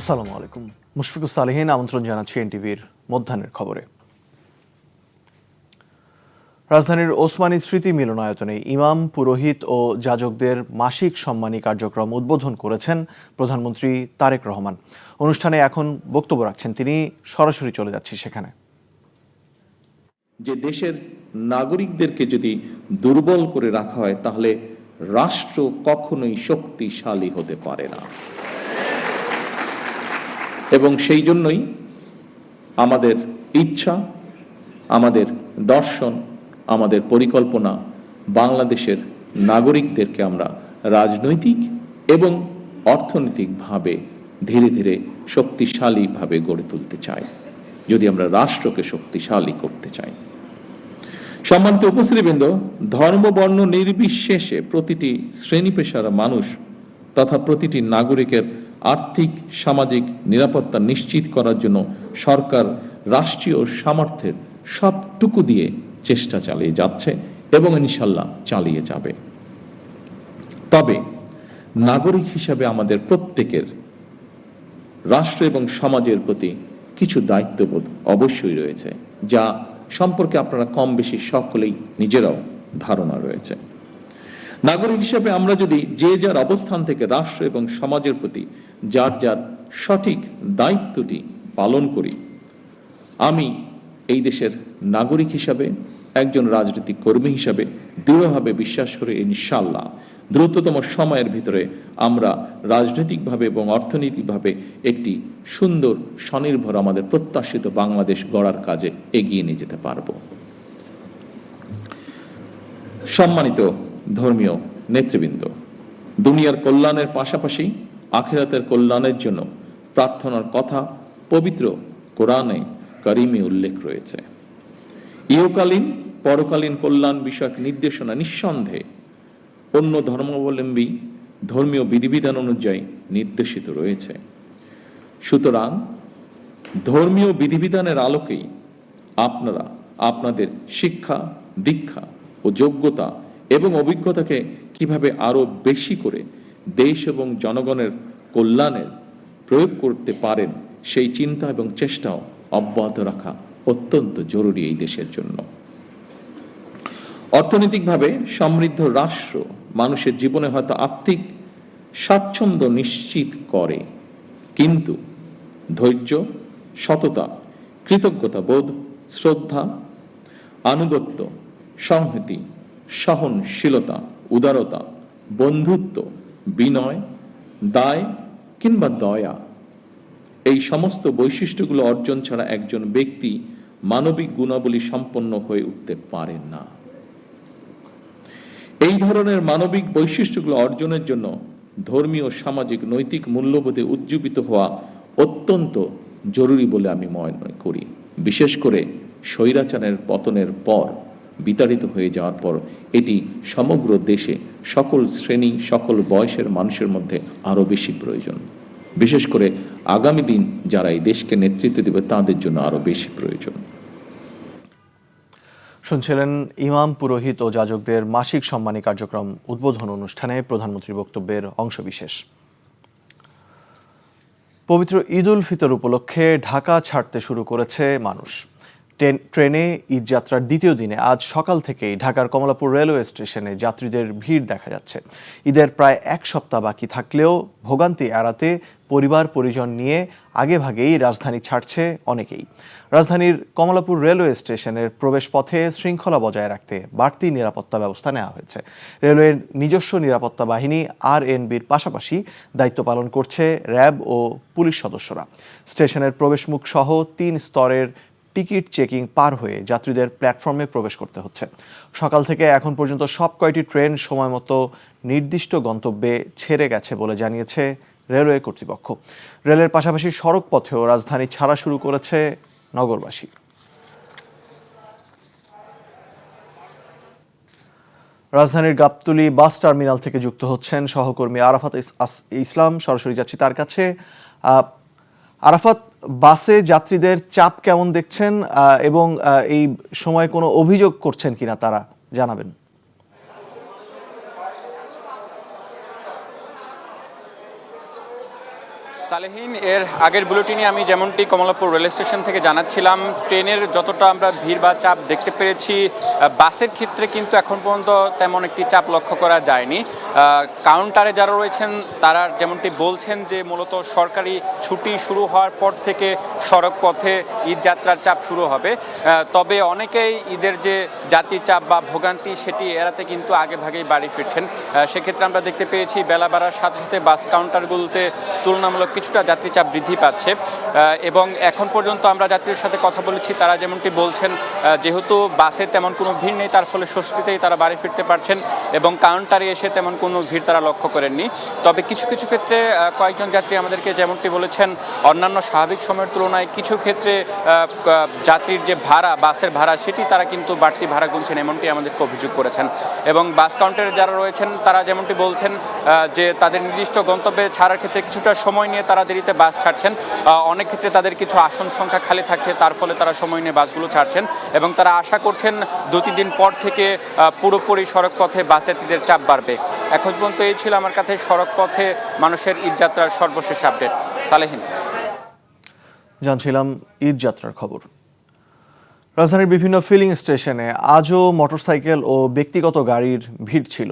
আসসালামু আলাইকুম। মুশফিকুস সালেহীন আমন্ত্রণ জানাচ্ছি এনটিভির মধ্যাহ্নের খবরে। রাজধানীর ওসমানী স্মৃতি মিলনায়তনে ইমাম, পুরোহিত ও যাজকদের মাসিক সম্মানী কার্যক্রম উদ্বোধন করেছেন প্রধানমন্ত্রী তারেক রহমান। অনুষ্ঠানে এখন বক্তব্য রাখছেন তিনি। সরাসরি চলে যাচ্ছি সেখানে। যে দেশের নাগরিকদেরকে যদি দুর্বল করে রাখা হয় তাহলে রাষ্ট্র কখনোই শক্তিশালী হতে পারে না, এবং সেই জন্যই আমাদের ইচ্ছা, আমাদের দর্শন, আমাদের পরিকল্পনা বাংলাদেশের নাগরিকদেরকে আমরা রাজনৈতিক এবং অর্থনৈতিকভাবে ধীরে ধীরে শক্তিশালীভাবে গড়ে তুলতে চাই, যদি আমরা রাষ্ট্রকে শক্তিশালী করতে চাই। সম্মানিত উপস্থিতিবৃন্দ, ধর্ম বর্ণ নির্বিশেষে প্রতিটি শ্রেণী পেশার মানুষ তথা প্রতিটি নাগরিকের আর্থিক সামাজিক নিরাপত্তা নিশ্চিত করার জন্য সরকার রাষ্ট্রীয় সামর্থ্যের সবটুকু দিয়ে চেষ্টা চালিয়ে যাচ্ছে এবং ইনশাল্লাহ চালিয়ে যাবে। তবে নাগরিক হিসাবে আমাদের প্রত্যেকের রাষ্ট্র এবং সমাজের প্রতি কিছু দায়িত্ববোধ অবশ্যই রয়েছে, যা সম্পর্কে আপনারা কম বেশি সকলেই নিজেরাও ধারণা রয়েছে। নাগরিক হিসেবে আমরা যদি যে যার অবস্থান থেকে রাষ্ট্র এবং সমাজের প্রতি যার যার সঠিক দায়িত্বটি পালন করি, আমি এই দেশের নাগরিক হিসাবে, একজন রাজনৈতিক কর্মী হিসাবে দৃঢ়ভাবে বিশ্বাস করে ইনশাআল্লাহ দ্রুততম সময়ের ভিতরে আমরা রাজনৈতিকভাবে এবং অর্থনৈতিকভাবে একটি সুন্দর স্বনির্ভর আমাদের প্রত্যাশিত বাংলাদেশ গড়ার কাজে এগিয়ে নিয়ে যেতে পারব। সম্মানিত ধর্মীয় নেতৃবৃন্দ, দুনিয়ার কল্যাণের পাশাপাশি আখিরাতের কল্যাণের জন্য প্রার্থনার কথা পবিত্র কোরআনে কারিমে উল্লেখ রয়েছে। ইহকালীন পরকালীন কল্যাণ বিষয়ক নির্দেশনা নিঃসন্দেহে অন্য ধর্মাবলম্বী ধর্মীয় বিধিবিধান অনুযায়ী নির্দেশিত রয়েছে। সুতরাং ধর্মীয় বিধিবিধানের আলোকেই আপনারা আপনাদের শিক্ষা, দীক্ষা ও যোগ্যতা এবং অভিজ্ঞতাকে কিভাবে আরো বেশি করে দেশ এবং জনগণের কল্যাণের প্রয়োগ করতে পারেন সেই চিন্তা এবং চেষ্টাও অব্যাহত রাখা অত্যন্ত জরুরি এই দেশের জন্য। অর্থনৈতিকভাবে সমৃদ্ধ রাষ্ট্র মানুষের জীবনে হয়তো আর্থিক স্বাচ্ছন্দ্য নিশ্চিত করে, কিন্তু ধৈর্য, সততা, কৃতজ্ঞতা বোধ, শ্রদ্ধা, আনুগত্য, সংহতি, সহনশীলতা, উদারতা, বন্ধুত্ব, বিনয়, দায় কিংবা দয়া, এই সমস্ত বৈশিষ্ট্যগুলো অর্জন ছাড়া একজন ব্যক্তি মানবিক গুণাবলী সম্পন্ন হয়ে উঠতে পারেন না। এই ধরনের মানবিক বৈশিষ্ট্যগুলো অর্জনের জন্য ধর্মীয়, সামাজিক, নৈতিক মূল্যবোধে উজ্জীবিত হওয়া অত্যন্ত জরুরি বলে আমি মনে করি। বিশেষ করে স্বৈরাচারের পতনের পর, বিতাড়িত হয়ে যাওয়ার পর এটি সমগ্র দেশে সকল শ্রেণী, সকল বয়সের মানুষের মধ্যে আরো বেশি প্রয়োজন। বিশেষ করে আগামী দিন যারা এই দেশকে নেতৃত্ব দেবে তাদের জন্য আরো বেশি প্রয়োজন। শুনছিলেন ইমাম, পুরোহিত ও যাজকদের মাসিক সম্মানী কার্যক্রম উদ্বোধন অনুষ্ঠানে প্রধানমন্ত্রীর বক্তব্যের অংশবিশেষ। পবিত্র ঈদ উল ফিতর উপলক্ষে ঢাকা ছাড়তে শুরু করেছে মানুষ। ট্রেনে ঈদযাত্রার দ্বিতীয় দিনে আজ সকাল থেকেই ঢাকার কমলাপুর রেলওয়ে স্টেশনে যাত্রীদের ভিড় দেখা যাচ্ছে। ঈদের প্রায় এক সপ্তাহ বাকি থাকলেও ভোগান্তি এড়াতে পরিবার পরিজন নিয়ে আগেভাগেই রাজধানী ছাড়ছে অনেকেই। রাজধানীর কমলাপুর রেলওয়ে স্টেশনের প্রবেশপথে শৃঙ্খলা বজায় রাখতে বাড়তি নিরাপত্তা ব্যবস্থা নেওয়া হয়েছে। রেলওয়ের নিজস্ব নিরাপত্তা বাহিনী RNBর পাশাপাশি দায়িত্ব পালন করছে র্যাব ও পুলিশ সদস্যরা। স্টেশনের প্রবেশমুখ সহ 3 স্তরের টিকিট চেকিং পার হয়ে যাত্রীদের প্ল্যাটফর্মে প্রবেশ করতে হচ্ছে। সকাল থেকে এখন পর্যন্ত সব কয়টি ট্রেন সময় মতো নির্দিষ্ট গন্তব্যে ছেড়ে গেছে বলে জানিয়েছে রেলওয়ে কর্তৃপক্ষ। রেলের পাশাপাশি সড়ক পথেও রাজধানী ছাড়া শুরু করেছে নগরবাসী। রাজধানীর গাবতলী বাস টার্মিনাল থেকে যুক্ত হচ্ছেন সহকর্মী আরাফাত ইসলাম। সরাসরি যাচ্ছি তার কাছে। আরাফাত, বাসে যাত্রীদের চাপ কেমন দেখছেন এবং এই সময় কোনো অভিযোগ করছেন কিনা তারা জানাবেন। সালেহীন, এর আগের বুলেটিনে আমি যেমনটি কমলাপুর রেল স্টেশন থেকে জানাচ্ছিলাম, ট্রেনের যতটা আমরা ভিড় বা চাপ দেখতে পেরেছি, বাসের ক্ষেত্রে কিন্তু এখন পর্যন্ত তেমন একটি চাপ লক্ষ্য করা যায়নি। কাউন্টারে যারা রয়েছেন তারা যেমনটি বলছেন যে মূলত সরকারি ছুটি শুরু হওয়ার পর থেকে সড়ক পথে ঈদ যাত্রার চাপ শুরু হবে। তবে অনেকেই ঈদের যে যাত্রী চাপ বা ভোগান্তি সেটি এড়াতে কিন্তু আগে ভাগেই বাড়ি ফিরছেন। সেক্ষেত্রে আমরা দেখতে পেয়েছি বেলা বাড়ার সাথে সাথে বাস কাউন্টারগুলোতে তুলনামূলক কিছুটা যাত্রী চাপ বৃদ্ধি পাচ্ছে। এবং এখন পর্যন্ত আমরা যাত্রীদের সাথে কথা বলেছি, তারা যেমনটি বলছেন যেহেতু বাসে তেমন কোনো ভিড় নেই, তার ফলে স্বস্তিতেই তারা বাড়ি ফিরতে পারছেন এবং কাউন্টারে এসে তেমন কোনো ভিড় তারা লক্ষ্য করেননি। তবে কিছু কিছু ক্ষেত্রে কয়েকজন যাত্রী আমাদেরকে যেমনটি বলেছেন, অন্যান্য স্বাভাবিক সময়ের তুলনায় কিছু ক্ষেত্রে যাত্রীর যে ভাড়া, বাসের ভাড়া, সেটি তারা কিন্তু বাড়তি ভাড়া গুনছেন, এমনটি আমাদেরকে অভিযোগ করেছেন। এবং বাস কাউন্টারে যারা রয়েছেন তারা যেমনটি বলছেন যে তাদের নির্দিষ্ট গন্তব্যে ছাড়ার ক্ষেত্রে কিছুটা সময় নিয়ে তারা দেরিতে বাস ছাড়ছেন। অনেক ক্ষেত্রে তাদের কিছু আসন সংখ্যা খালি থাকছে, তার ফলে তারা সময় নিয়ে বাসগুলো ছাড়ছেন এবং তারা আশা করছেন 2-3 দিন পর থেকে পুরোপুরি সড়ক পথে বাস যাত্রীদের চাপ বাড়বে। এখন পর্যন্ত এই ছিল আমার কাছে সড়ক পথে মানুষের ঈদ যাত্রার সর্বশেষ আপডেট। সালেহীন, জানছিলাম ঈদ যাত্রার খবর। রাজধানীর বিভিন্ন ফিলিং স্টেশনে আজও মোটরসাইকেল ও ব্যক্তিগত গাড়ির ভিড় ছিল।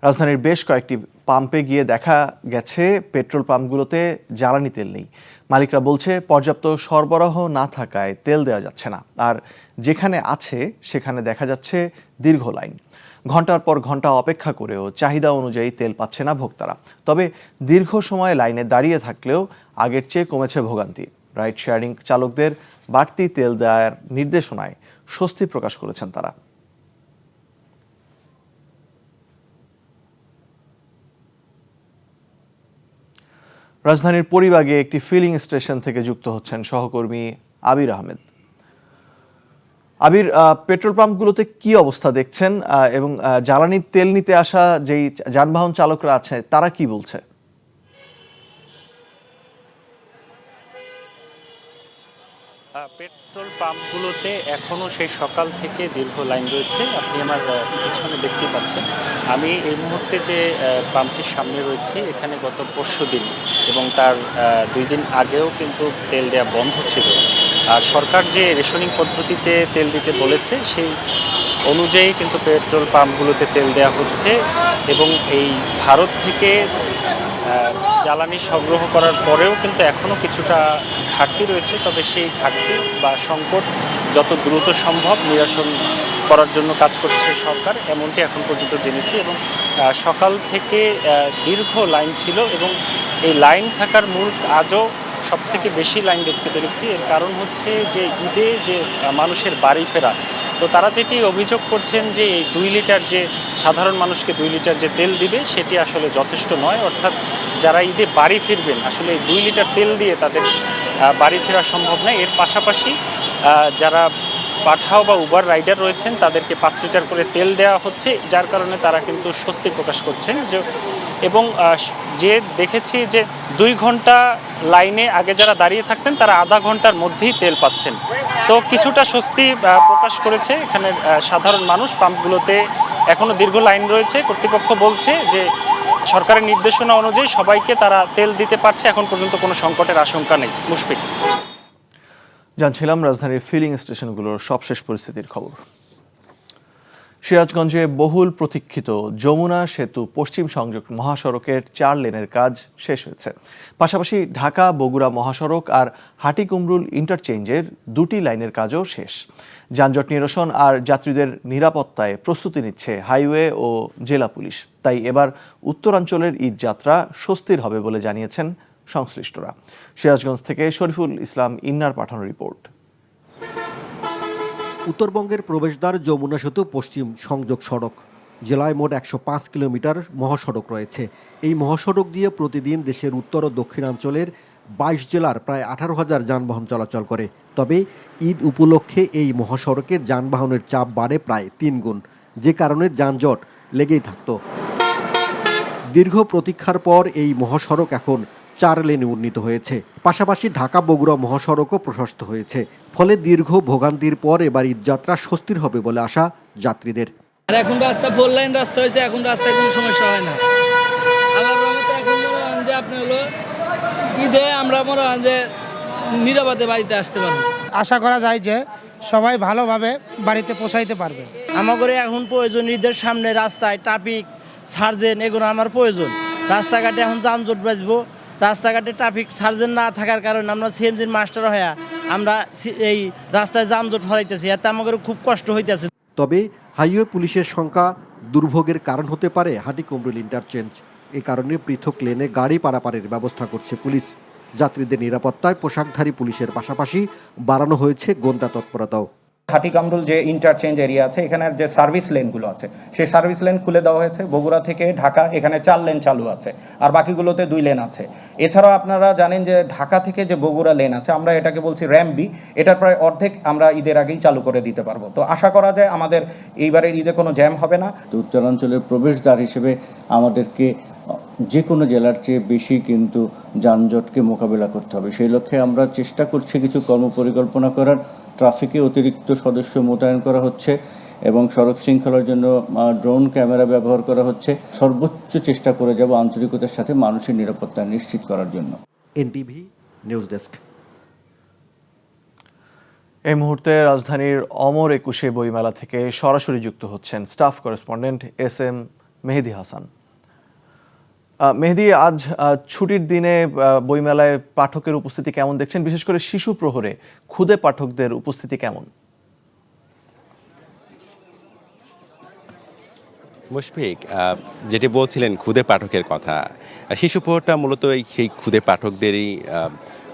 রাজধানীর বেশ কয়েকটি পাম্পে গিয়ে দেখা গেছে পেট্রোল পাম্পগুলোতে জ্বালানি তেল নেই। মালিকরা বলছে পর্যাপ্ত সরবরাহ না থাকায় তেল দেওয়া যাচ্ছে না, আর যেখানে আছে সেখানে দেখা যাচ্ছে দীর্ঘ লাইন। ঘন্টার পর ঘন্টা অপেক্ষা করেও চাহিদা অনুযায়ী তেল পাচ্ছে না ভোক্তারা। তবে দীর্ঘ সময় লাইনে দাঁড়িয়ে থাকলেও আগের চেয়ে কমেছে ভোগান্তি। রাইড শেয়ারিং চালকদের বাড়তি তেল দেওয়ার নির্দেশনায় স্বস্তি প্রকাশ করেছেন তারা। রাজধানীর পরিবাগে একটি ফিলিং স্টেশন থেকে যুক্ত হচ্ছেন সহকর্মী আবির আহমেদ। আবির, পেট্রোল পাম্পগুলোতে কি অবস্থা দেখছেন এবং জ্বালানি তেল নিতে আসা যেই যানবাহন চালকরা আছে তারা কি বলছে? পেট্রোল পাম্পগুলোতে এখনও সেই সকাল থেকে দীর্ঘ লাইন রয়েছে। আপনি আমার পিছনে দেখতেই পাচ্ছেন। আমি এই মুহূর্তে যে পাম্পটির সামনে রয়েছি, এখানে গত পরশুদিন এবং তার 2 দিন আগেও কিন্তু তেল দেওয়া বন্ধ ছিল। আর সরকার যে রেশনিং পদ্ধতিতে তেল দিতে বলেছে সেই অনুযায়ী কিন্তু পেট্রোল পাম্পগুলোতে তেল দেওয়া হচ্ছে এবং এই ভারত থেকে জ্বালানি সংগ্রহ করার পরেও কিন্তু এখনও কিছুটা ঘাটতি রয়েছে। তবে সেই ঘাটতি বা সংকট যত দ্রুত সম্ভব নিরসন করার জন্য কাজ করছে সরকার, এমনটি এখন পর্যন্ত জেনেছি। এবং সকাল থেকে দীর্ঘ লাইন ছিল এবং এই লাইন থাকার মূল আজও সবথেকে বেশি লাইন দেখতে পেরেছি। এর কারণ হচ্ছে যে ঈদে যে মানুষের বাড়ি ফেরা, তো তারা যেটি অভিযোগ করছেন যে এই 2 লিটার যে সাধারণ মানুষকে 2 লিটার যে তেল দিবে সেটি আসলে যথেষ্ট নয়। অর্থাৎ যারা ঈদে বাড়ি ফিরবেন আসলে এই 2 লিটার তেল দিয়ে তাদের বাড়ি ফেরা সম্ভব নয়। এর পাশাপাশি যারা পাঠাও বা উবার রাইডার রয়েছেন তাদেরকে 5 লিটার করে তেল দেওয়া হচ্ছে, যার কারণে তারা কিন্তু স্বস্তি প্রকাশ করছেন। এবং যে দেখেছি যে 2 ঘন্টা লাইনে আগে যারা দাঁড়িয়ে থাকতেন তারা আধা ঘন্টার মধ্যেই তেল পাচ্ছেন। তো কিছুটা স্বস্তি প্রকাশ করেছে এখানে সাধারণ মানুষ। পাম্পগুলোতে এখনও দীর্ঘ লাইন রয়েছে। কর্তৃপক্ষ বলছে যে সরকারের নির্দেশনা অনুযায়ী সবাইকে তারা তেল দিতে পারছে, এখন পর্যন্ত কোনো সংকটের আশঙ্কা নেই। মুশফিক, জানছিলাম রাজধানীর ফিলিং স্টেশনগুলোর সবশেষ পরিস্থিতির খবর। সিরাজগঞ্জে বহুল প্রতীক্ষিত যমুনা সেতু পশ্চিম সংযোগ মহাসড়কের 4 লেনের কাজ শেষ হয়েছে। পাশাপাশি ঢাকা বগুড়া মহাসড়ক আর হাটিকুমরুল ইন্টারচেঞ্জের 2টি লাইনের কাজও শেষ। যানজট নিরসন আর যাত্রীদের নিরাপত্তায় প্রস্তুতি নিচ্ছে হাইওয়ে ও জেলা পুলিশ। তাই এবার উত্তরাঞ্চলের ঈদ যাত্রা স্বস্তির হবে বলে জানিয়েছেন সংশ্লিষ্টরা। সিরাজগঞ্জ থেকে শরীফুল ইসলাম ইন্নার পাঠানো রিপোর্ট। উত্তরবঙ্গের প্রবেশদ্বার যমুনা সেতু পশ্চিম সংযোগ সড়ক। জেলায় মোট 105 কিলোমিটার মহাসড়ক রয়েছে। এই মহাসড়ক দিয়ে প্রতিদিন দেশের উত্তর ও দক্ষিণাঞ্চলের 22 জেলার প্রায় 18,000 যানবাহন চলাচল করে। তবে ঈদ উপলক্ষে এই মহাসড়কে যানবাহনের চাপ বাড়ে প্রায় 3 গুণ, যে কারণে যানজট লেগেই থাকত। দীর্ঘ প্রতীক্ষার পর এই মহাসড়ক এখন 4 লেনে উন্নীত হয়েছে। পাশাপাশি ঢাকা বগুড়া মহাসড়কও প্রশস্ত হয়েছে। ফলে দীর্ঘ ভোগান্তির পর এবার ঈদযাত্রা স্বস্তির হবে বলে আশা যাত্রীদের। আর এখন রাস্তা 4 লাইন রাস্তা হয়েছে, এখন রাস্তায় কোনো সমস্যা হয় না। আল্লাহর রহমতে এখন মনে হয় যে আপনি হলো ঈদে আমরা মনে হয় যে নিরাপদে বাড়িতে আসতে পারবো। আশা করা যায় যে সবাই ভালোভাবে বাড়িতে পৌঁছাইতে পারবে। আমাদের এখন প্রয়োজন ঈদের সামনে রাস্তায় ট্রাফিক সার্জেন এগুলো আমার প্রয়োজন। রাস্তাঘাটে এখন যানজট বাজবো, রাস্তাঘাটে ট্রাফিক সার্জেন না থাকার কারণে আমরা সিএমজির মাস্টার হয়ে আমরা এই রাস্তায় যানজট হরাইতেছি, এতে আমাদের খুব কষ্ট হইতেছে। তবে হাইওয়ে পুলিশের সংখ্যা দুর্ভোগের কারণ হতে পারে হাটিকুমরুল ইন্টারচেঞ্জ। এ কারণে পৃথক লেনে গাড়ি পারাপারের ব্যবস্থা করছে পুলিশ। যাত্রীদের নিরাপত্তায় পোশাকধারী পুলিশের পাশাপাশি বাড়ানো হয়েছে গোয়েন্দা তৎপরতাও। হাটিকামরুল যে ইন্টারচেঞ্জ এরিয়া আছে, এখানের যে সার্ভিস লেনগুলো আছে সেই সার্ভিস লেন খুলে দেওয়া হয়েছে। বগুড়া থেকে ঢাকা এখানে 4 লেন চালু আছে, আর বাকিগুলোতে 2 লেন আছে। এছাড়াও আপনারা জানেন যে ঢাকা থেকে যে বগুড়া লেন আছে, আমরা এটাকে বলছি র্যাম্বি, এটার প্রায় অর্ধেক আমরা ঈদের আগেই চালু করে দিতে পারবো। তো আশা করা যায় আমাদের এইবারের ঈদে কোনো জ্যাম হবে না। তো উত্তরাঞ্চলের প্রবেশদ্বার হিসেবে আমাদেরকে যে কোনো জেলার চেয়ে বেশি কিন্তু যানজটকে মোকাবিলা করতে হবে। সেই লক্ষ্যে আমরা চেষ্টা করছি কিছু কর্মপরিকল্পনা করার। ট্রাফিকে অতিরিক্ত সদস্য মোতায়েন করা হচ্ছে এবং সড়ক শৃঙ্খলার জন্য ড্রোন ক্যামেরা ব্যবহার করা হচ্ছে। সর্বোচ্চ চেষ্টা করে যাব আন্তরিকতার সাথে মানুষের নিরাপত্তা নিশ্চিত করার জন্য। NTV news desk. এই মুহূর্তে রাজধানীর অমর একুশে বইমেলা থেকে সরাসরি যুক্ত হচ্ছেন staff correspondent SM Mehedi Hasan. মেহেদি, আজ ছুটির দিনে বইমেলায় পাঠকের উপস্থিতি কেমন দেখছেন? বিশেষ করে শিশু প্রহরে ক্ষুদে পাঠকদের উপস্থিতি কেমন? মুশফিক, যেটি বলছিলেন ক্ষুদে পাঠকের কথা, শিশু প্রহরটা মূলত সেই ক্ষুদে পাঠকদেরই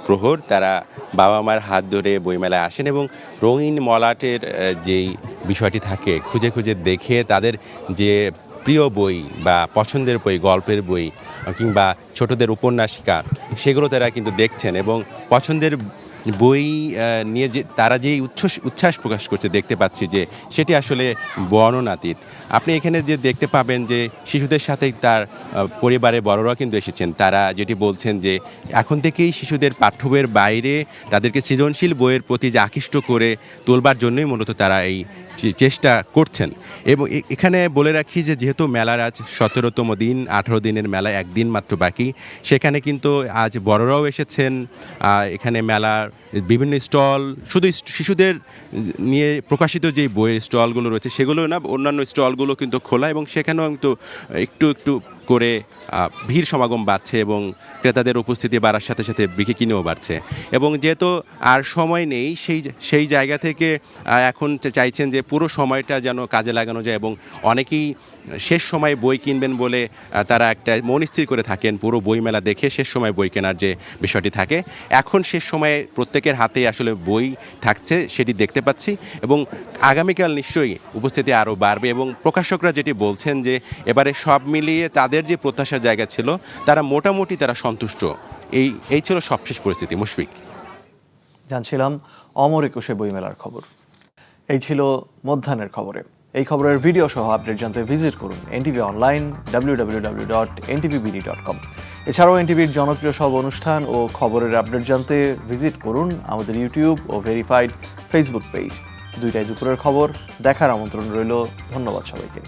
প্রহর। তারা বাবা মায়ের হাত ধরে বইমেলায় আসেন এবং রঙিন মলাটের যেই বিষয়টি থাকে খুঁজে খুঁজে দেখে তাদের যে প্রিয় বই বা পছন্দের বই, গল্পের বই কিংবা ছোটদের উপন্যাসিকা, সেগুলো তারা কিন্তু দেখছেন এবং পছন্দের বই নিয়ে যে তারা যেই উচ্ছ্বাস প্রকাশ করছে দেখতে পাচ্ছি যে সেটি আসলে বর্ণনাতীত। আপনি এখানে যে দেখতে পাবেন যে শিশুদের সাথে তার পরিবারের বড়রা কিন্তু এসেছেন। তারা যেটি বলছেন যে এখন থেকেই শিশুদের পাঠ্য বইয়ের বাইরে তাদেরকে সৃজনশীল বইয়ের প্রতি যে আকৃষ্ট করে তোলবার জন্যই মূলত তারা এই চেষ্টা করছেন। এবং এখানে বলে রাখি যে যেহেতু মেলার আজ 17তম দিন, 18 দিনের মেলা একদিন মাত্র বাকি, সেখানে কিন্তু আজ বড়রাও এসেছেন। এখানে মেলার বিভিন্ন স্টল, শুধু শিশুদের নিয়ে প্রকাশিত যে বইয়ের স্টলগুলো রয়েছে সেগুলো না, অন্যান্য স্টলগুলো কিন্তু খোলা এবং সেখানেও কিন্তু একটু একটু করে ভিড় সমাগম বাড়ছে এবং ক্রেতাদের উপস্থিতি বাড়ার সাথে সাথে বিক্রি কিনেও বাড়ছে। এবং যেহেতু আর সময় নেই, সেই জায়গা থেকে এখন চাইছেন যে পুরো সময়টা যেন কাজে লাগানো যায় এবং অনেকেই শেষ সময় বই কিনবেন বলে তারা একটা মন স্থির করে থাকেন পুরো বইমেলা দেখে শেষ সময় বই কেনার যে বিষয়টি থাকে। এখন শেষ সময়ে প্রত্যেকের হাতেই আসলে বই থাকছে, সেটি দেখতে পাচ্ছি এবং আগামীকাল নিশ্চয়ই উপস্থিতি আরও বাড়বে। এবং প্রকাশকরা যেটি বলছেন যে এবারে সব মিলিয়ে তাদের যে প্রত্যাশার জায়গা ছিল তারা মোটামুটি তারা সন্তুষ্ট। এই ছিল সবশেষ পরিস্থিতি। মুশফিক, জানছিলাম অমর একুশে বইমেলার খবর। এই ছিল মধ্যাহ্নের খবরে। এই খবরের ভিডিও সহ আপডেট জানতে ভিজিট করুন NTV অনলাইন www.ntvbd.com। এছাড়াও NTVর জনপ্রিয় সব অনুষ্ঠান ও খবরের আপডেট জানতে ভিজিট করুন আমাদের ইউটিউব ও ভেরিফাইড ফেসবুক পেজ। 2টায় দুপুরের খবর দেখার আমন্ত্রণ রইল। ধন্যবাদ সবাইকে।